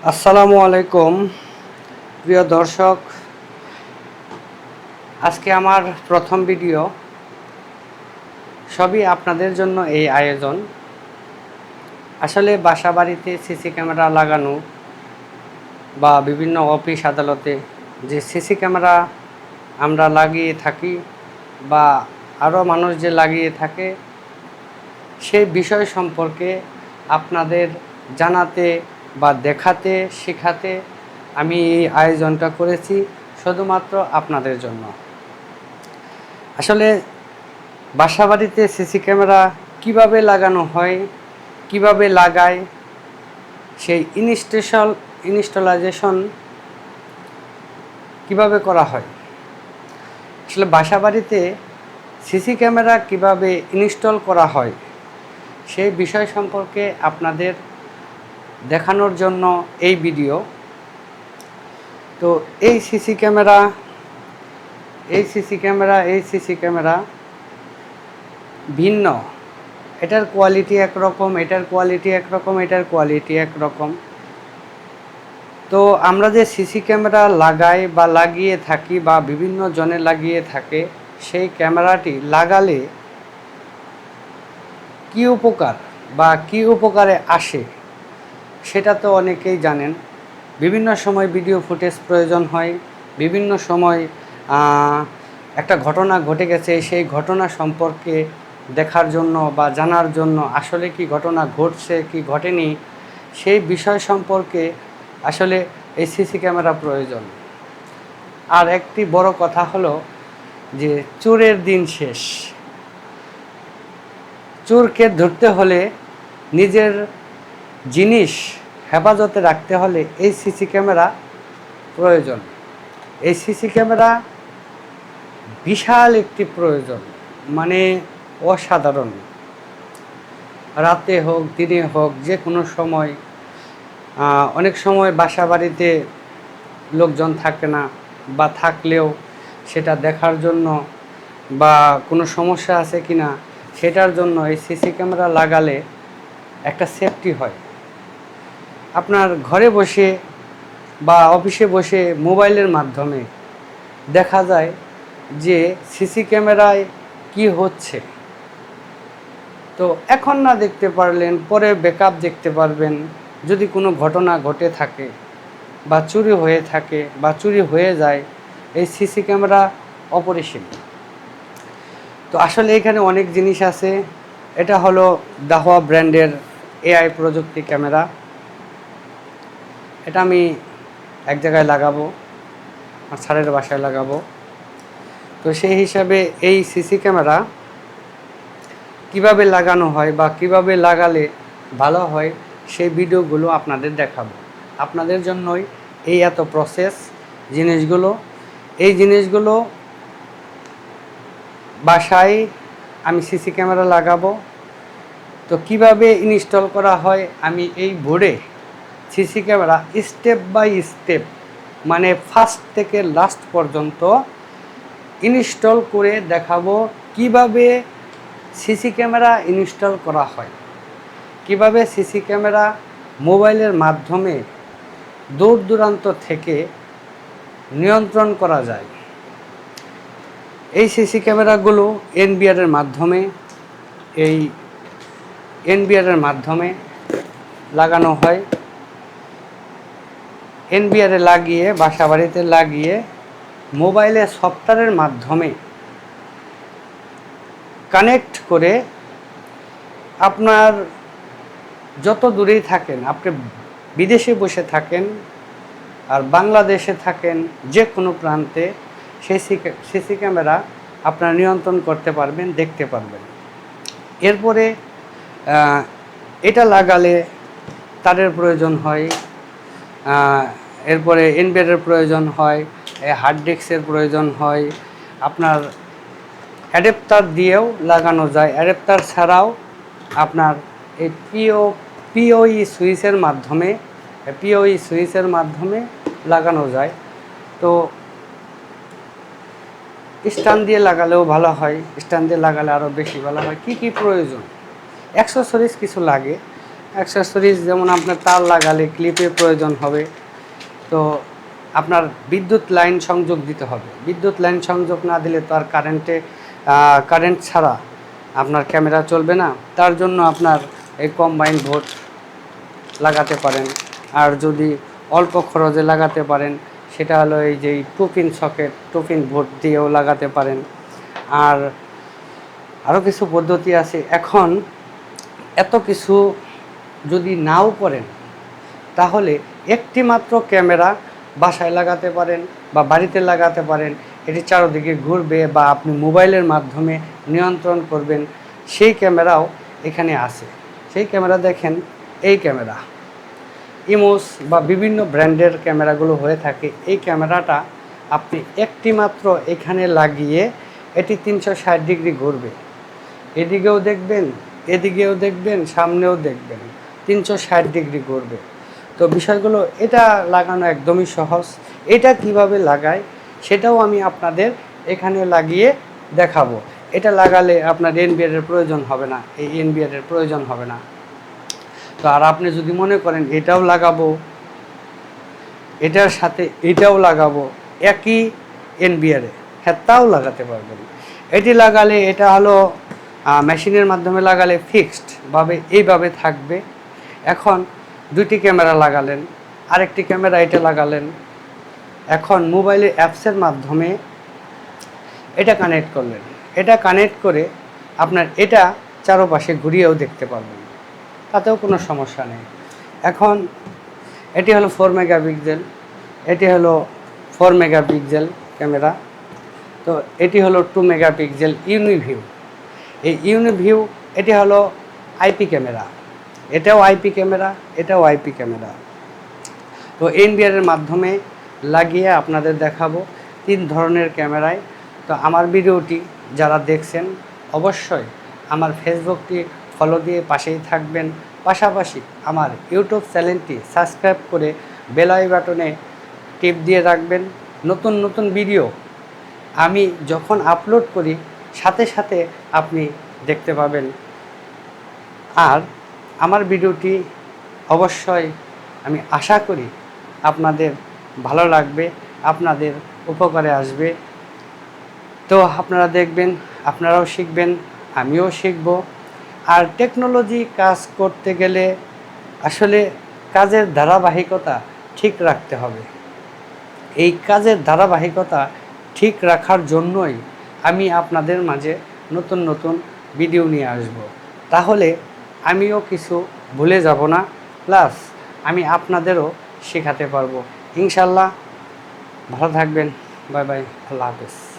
আসসালামু আলাইকুম প্রিয় দর্শক। আজকে আমার প্রথম ভিডিও, সবই আপনাদের জন্য এই আয়োজন। আসলে বাসা বাড়িতে সিসি ক্যামেরা লাগানো বা বিভিন্ন অফিস আদালতে যে সিসি ক্যামেরা আমরা লাগিয়ে থাকি বা আরও মানুষ যে লাগিয়ে থাকে, সেই বিষয় সম্পর্কে আপনাদের জানাতে বা দেখাতে শেখাতে আমি এই আয়োজনটা করেছি শুধুমাত্র আপনাদের জন্য। আসলে বাসাবাড়িতে সিসি ক্যামেরা কিভাবে লাগানো হয়, কিভাবে লাগায়, সেই ইনস্টলাইজেশন কিভাবে করা হয়, আসলে বাসাবাড়িতে সিসি ক্যামেরা কিভাবে ইনস্টল করা হয় সেই বিষয় সম্পর্কে আপনাদের দেখানোর জন্য এই ভিডিও। তো এই সিসি ক্যামেরা ভিন্ন, এটার কোয়ালিটি একরকম, এটার কোয়ালিটি একরকম, এটার কোয়ালিটি একরকম। তো আমরা যে সিসি ক্যামেরা লাগাই বা লাগিয়ে থাকি বা বিভিন্ন জনে লাগিয়ে থাকে, সেই ক্যামেরাটি লাগালে কী উপকার বা কী উপকারে আসে সেটা তো অনেকেই জানেন। বিভিন্ন সময় ভিডিও ফুটেজ প্রয়োজন হয়, বিভিন্ন সময় একটা ঘটনা ঘটে গেছে, সেই ঘটনা সম্পর্কে দেখার জন্য বা জানার জন্য আসলে কি ঘটনা ঘটছে কি ঘটেনি সেই বিষয় সম্পর্কে আসলে এই সিসি ক্যামেরা প্রয়োজন। আর একটি বড় কথা হলো যে চোরের দিন শেষ। চোরকে ধরতে হলে, নিজের জিনিস হেফাজতে রাখতে হলে এই সিসি ক্যামেরা প্রয়োজন। এই সিসি ক্যামেরা বিশাল একটি প্রয়োজন, মানে অসাধারণ। রাতে হোক দিনে হোক যে কোনো সময়, অনেক সময় বাসা বাড়িতে লোকজন থাকে না বা থাকলেও সেটা দেখার জন্য বা কোনো সমস্যা আছে কি না সেটার জন্য এই সিসি ক্যামেরা লাগালে একটা সেফটি হয়। আপনার ঘরে বসে বা অফিসে বসে মোবাইলের মাধ্যমে দেখা যায় যে সিসি ক্যামেরায় কি হচ্ছে। তো এখন না দেখতে পারলেন পরে ব্যাকআপ দেখতে পারবেন, যদি কোনো ঘটনা ঘটে থাকে বা চুরি হয়ে থাকে বা চুরি হয়ে যায়, এই সিসি ক্যামেরা অপরিসীম। তো আসলে এখানে অনেক জিনিস আছে। এটা হলো দাহোয়া ব্র্যান্ডের এআই প্রযুক্তি ক্যামেরা। এটা আমি এক জায়গায় লাগাবো, আর স্যারের বাসায় লাগাবো। তো সেই হিসাবে এই সিসি ক্যামেরা কিভাবে লাগানো হয় বা কিভাবে লাগালে ভালো হয় সেই ভিডিওগুলো আপনাদের দেখাবো। আপনাদের জন্যই এই এত প্রসেস জিনিসগুলো। এই জিনিসগুলো বাসায় আমি সিসি ক্যামেরা লাগাবো। তো কিভাবে ইনস্টল করা হয় আমি এই বোর্ডে CC camera step by step, মানে ফার্স্ট থেকে লাস্ট পর্যন্ত ইনস্টল করে দেখাবো। কিভাবে সিসি ক্যামেরা ইনস্টল করা হয়, কিভাবে সিসি ক্যামেরা মোবাইলের মাধ্যমে দূর দূরান্ত থেকে নিয়ন্ত্রণ করা যায়। এই সিসি ক্যামেরাগুলো এনবিআরের মাধ্যমে লাগানো হয়। এনবিআরে লাগিয়ে বাসা বাড়িতে লাগিয়ে মোবাইলে সফটওয়্যারের মাধ্যমে কানেক্ট করে আপনার যত দূরেই থাকেন, আপনি বিদেশে বসে থাকেন আর বাংলাদেশে থাকেন, যে কোনো প্রান্তে সেই সিসি ক্যামেরা আপনারা নিয়ন্ত্রণ করতে পারবেন, দেখতে পারবেন। এরপরে এটা লাগালে তারের প্রয়োজন হয়, এরপরে ইনভার্টারের প্রয়োজন হয়, হার্ড ডিস্কের প্রয়োজন হয়। আপনার অ্যাডাপ্টার দিয়েও লাগানো যায়, অ্যাডাপ্টার ছাড়াও আপনার এই পিওই সুইচের মাধ্যমে লাগানো যায়। তো স্ট্যান্ড দিয়ে লাগালেও ভালো হয়, স্ট্যান্ড দিয়ে লাগালে আরও বেশি ভালো হয়। কী কী প্রয়োজন, অ্যাক্সেসরিজ কিছু লাগে, অ্যাক্সেসরিজ যেমন আপনার তার লাগালে ক্লিপের প্রয়োজন হবে, তো আপনার বিদ্যুৎ লাইন সংযোগ দিতে হবে। বিদ্যুৎ লাইন সংযোগ না দিলে তো আর কারেন্ট ছাড়া আপনার ক্যামেরা চলবে না। তার জন্য আপনার এই কম্বাইন বোর্ড লাগাতে পারেন। আর যদি অল্প খরচে লাগাতে পারেন সেটা হলো এই যে 2 পিন সকেট 2 পিন বোর্ড দিয়েও লাগাতে পারেন। আর আরও কিছু পদ্ধতি আছে। এখন এত কিছু যদি নাও করেন তাহলে একটি মাত্র ক্যামেরা বাসায় লাগাতে পারেন বা বাড়িতে লাগাতে পারেন। এটি চারদিকে ঘুরবে বা আপনি মোবাইলের মাধ্যমে নিয়ন্ত্রণ করবেন, সেই ক্যামেরাও এখানে আছে। সেই ক্যামেরা দেখেন, এই ক্যামেরা ইমোস বা বিভিন্ন ব্র্যান্ডের ক্যামেরাগুলো হয়ে থাকে। এই ক্যামেরাটা আপনি একটি মাত্র এখানে লাগিয়ে এটি 360 ডিগ্রি ঘুরবে, এদিকেও দেখবেন, এদিকেও দেখবেন, সামনেও দেখবেন, 360 ডিগ্রি ঘুরবে। তো বিষয়গুলো এটা লাগানো একদমই সহজ। এটা কিভাবে লাগায় সেটাও আমি আপনাদের এখানে লাগিয়ে দেখাবো। এটা লাগালে আপনার এনবিআর প্রয়োজন হবে না, এই এনবিআর প্রয়োজন হবে না। তো আর আপনি যদি মনে করেন এটাও লাগাবো, এটার সাথে এটাও লাগাবো একই এনবিআরে, হ্যাঁ তাও লাগাতে পারবেন। এটি লাগালে এটা হলো মেশিনের মাধ্যমে লাগালে ফিক্সডভাবে এইভাবে থাকবে। এখন দুটি ক্যামেরা লাগালেন, আরেকটি ক্যামেরা এটা লাগালেন, এখন মোবাইলের অ্যাপসের মাধ্যমে এটা কানেক্ট করলেন। এটা কানেক্ট করে আপনার এটা চারপাশে ঘুরিয়েও দেখতে পারবেন, তাতেও কোনো সমস্যা নেই। এখন এটি হলো 4 মেগাপিক্সেল, এটি হলো 4 মেগাপিক্সেল ক্যামেরা। তো এটি হলো 2 মেগাপিক্সেল ইউনিভিউ। এই ইউনিভিউ এটি হলো আইপি ক্যামেরা, এটাও আইপি ক্যামেরা, এটাও আইপি ক্যামেরা। তো এনবিআরের মাধ্যমে লাগিয়ে আপনাদের দেখাবো 3 ধরনের ক্যামেরায়। তো আমার ভিডিওটি যারা দেখছেন অবশ্যই আমার ফেসবুকটি ফলো দিয়ে পাশেই থাকবেন, পাশাপাশি আমার ইউটিউব চ্যানেলটি সাবস্ক্রাইব করে বেল বাটনে টিপ দিয়ে রাখবেন। নতুন নতুন ভিডিও আমি যখন আপলোড করি সাথে সাথে আপনি দেখতে পাবেন। আর আমার ভিডিওটি অবশ্যই আমি আশা করি আপনাদের ভালো লাগবে, আপনাদের উপকারে আসবে। তো আপনারা দেখবেন, আপনারাও শিখবেন, আমিও শিখব। আর টেকনোলজি কাজ করতে গেলে আসলে কাজের ধারাবাহিকতা ঠিক রাখতে হবে। এই কাজের ধারাবাহিকতা ঠিক রাখার জন্যই আমি আপনাদের মাঝে নতুন নতুন ভিডিও নিয়ে আসব। তাহলে আমিও কিছু ভুলে যাব না, প্লাস আমি আপনাদেরও শেখাতে পারবো ইনশাল্লাহ। ভালো থাকবেন, বাই বাই, আল্লাহ হাফেজ।